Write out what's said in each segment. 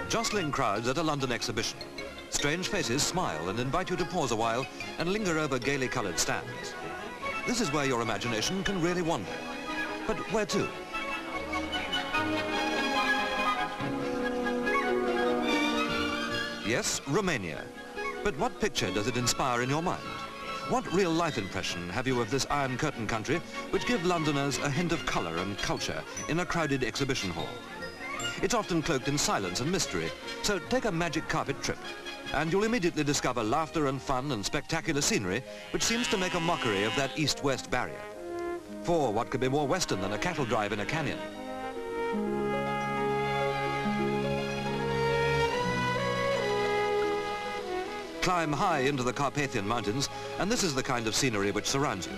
Jostling crowds at a London exhibition. Strange faces smile and invite you to pause a while and linger over gaily coloured stands. This is where your imagination can really wander. But where to? Yes, Romania. But what picture does it inspire in your mind? What real-life impression have you of this Iron Curtain country which give Londoners a hint of colour and culture in a crowded exhibition hall? It's often cloaked in silence and mystery, so take a magic carpet trip, and you'll immediately discover laughter and fun and spectacular scenery which seems to make a mockery of that east-west barrier. For what could be more western than a cattle drive in a canyon? Climb high into the Carpathian Mountains, and this is the kind of scenery which surrounds you.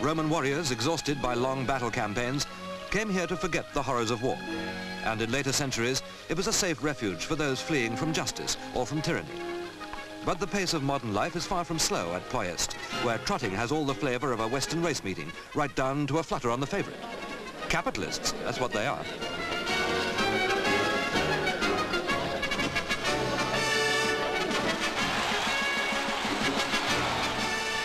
Roman warriors, exhausted by long battle campaigns, came here to forget the horrors of war. And in later centuries, it was a safe refuge for those fleeing from justice or from tyranny. But the pace of modern life is far from slow at Ploiest, where trotting has all the flavour of a Western race meeting, right down to a flutter on the favourite. Capitalists, that's what they are.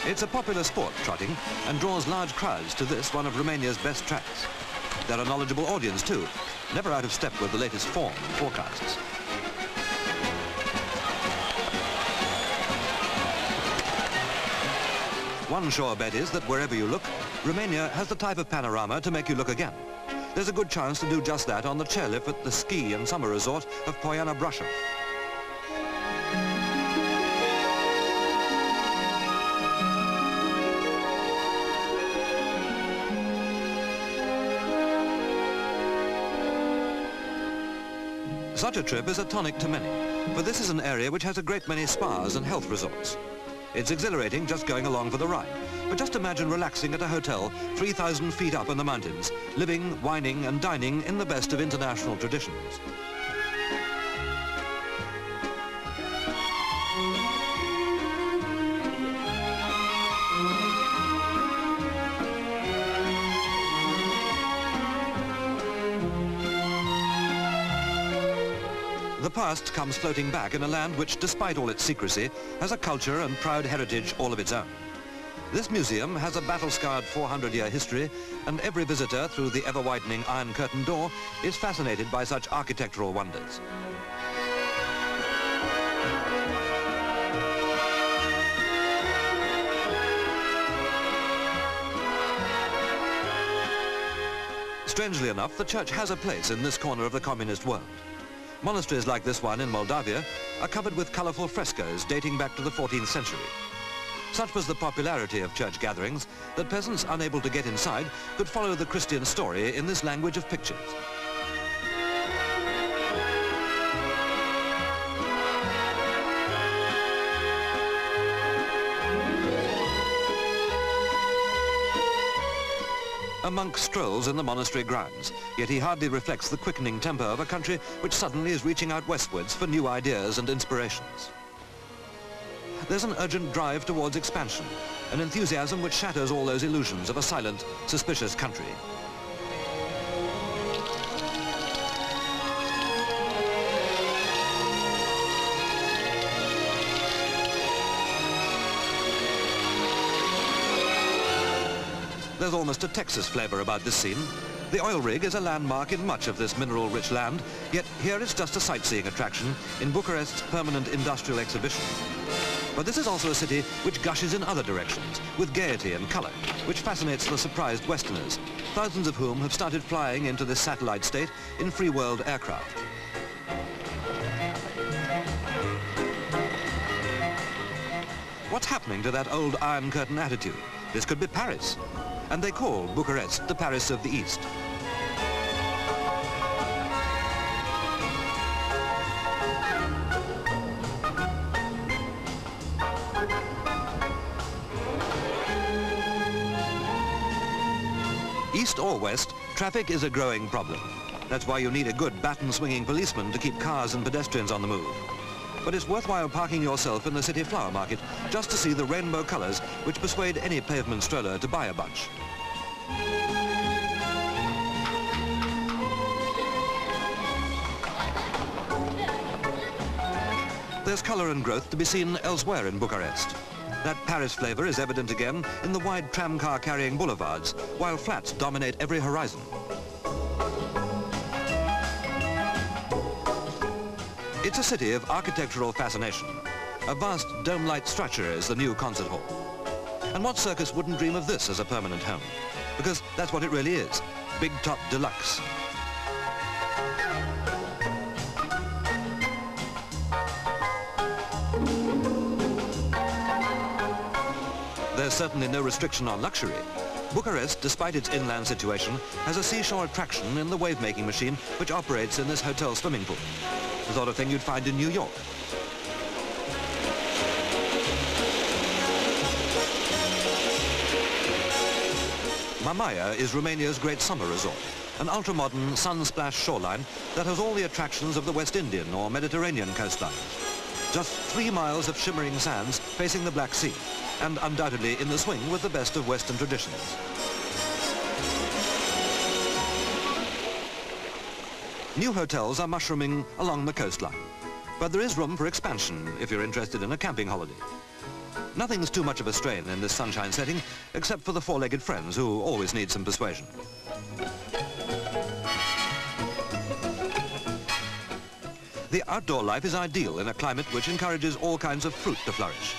It's a popular sport, trotting, and draws large crowds to this, one of Romania's best tracks. They're a knowledgeable audience too, never out of step with the latest form and forecasts. One sure bet is that wherever you look, Romania has the type of panorama to make you look again. There's a good chance to do just that on the chairlift at the ski and summer resort of Poiana Brașov. Such a trip is a tonic to many, for this is an area which has a great many spas and health resorts. It's exhilarating just going along for the ride, but just imagine relaxing at a hotel 3,000 feet up in the mountains, living, wining and dining in the best of international traditions. The past comes floating back in a land which, despite all its secrecy, has a culture and proud heritage all of its own. This museum has a battle-scarred 400-year history, and every visitor through the ever-widening Iron Curtain door is fascinated by such architectural wonders. Strangely enough, the church has a place in this corner of the communist world. Monasteries like this one in Moldavia are covered with colourful frescoes dating back to the 14th century. Such was the popularity of church gatherings that peasants unable to get inside could follow the Christian story in this language of pictures. A monk strolls in the monastery grounds, yet he hardly reflects the quickening tempo of a country which suddenly is reaching out westwards for new ideas and inspirations. There's an urgent drive towards expansion, an enthusiasm which shatters all those illusions of a silent, suspicious country. There's almost a Texas flavour about this scene. The oil rig is a landmark in much of this mineral-rich land, yet here it's just a sightseeing attraction in Bucharest's permanent industrial exhibition. But this is also a city which gushes in other directions, with gaiety and colour, which fascinates the surprised Westerners, thousands of whom have started flying into this satellite state in free-world aircraft. What's happening to that old Iron Curtain attitude? This could be Paris. And they call Bucharest the Paris of the East. East or west, traffic is a growing problem. That's why you need a good baton-swinging policeman to keep cars and pedestrians on the move. But it's worthwhile parking yourself in the city flower market just to see the rainbow colours which persuade any pavement stroller to buy a bunch. There's colour and growth to be seen elsewhere in Bucharest. That Paris flavour is evident again in the wide tramcar-carrying boulevards, while flats dominate every horizon. It's a city of architectural fascination. A vast dome-like structure is the new concert hall. And what circus wouldn't dream of this as a permanent home? Because that's what it really is, big top deluxe. There's certainly no restriction on luxury. Bucharest, despite its inland situation, has a seashore attraction in the wave-making machine which operates in this hotel swimming pool. The sort of thing you'd find in New York. Mamaia is Romania's great summer resort, an ultra-modern, sun-splashed shoreline that has all the attractions of the West Indian or Mediterranean coastline. Just 3 miles of shimmering sands facing the Black Sea, and undoubtedly in the swing with the best of Western traditions. New hotels are mushrooming along the coastline, but there is room for expansion if you're interested in a camping holiday. Nothing's too much of a strain in this sunshine setting, except for the four-legged friends who always need some persuasion. The outdoor life is ideal in a climate which encourages all kinds of fruit to flourish.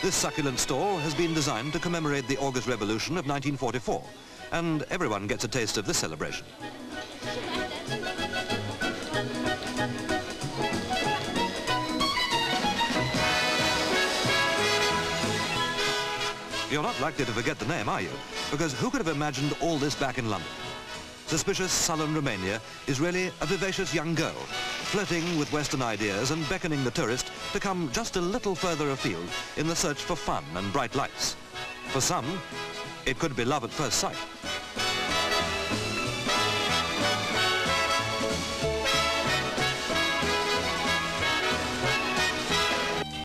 This succulent stall has been designed to commemorate the August Revolution of 1944, and everyone gets a taste of this celebration. You're not likely to forget the name, are you? Because who could have imagined all this back in London? Suspicious, sullen Romania is really a vivacious young girl, flirting with Western ideas and beckoning the tourist to come just a little further afield in the search for fun and bright lights. For some, it could be love at first sight.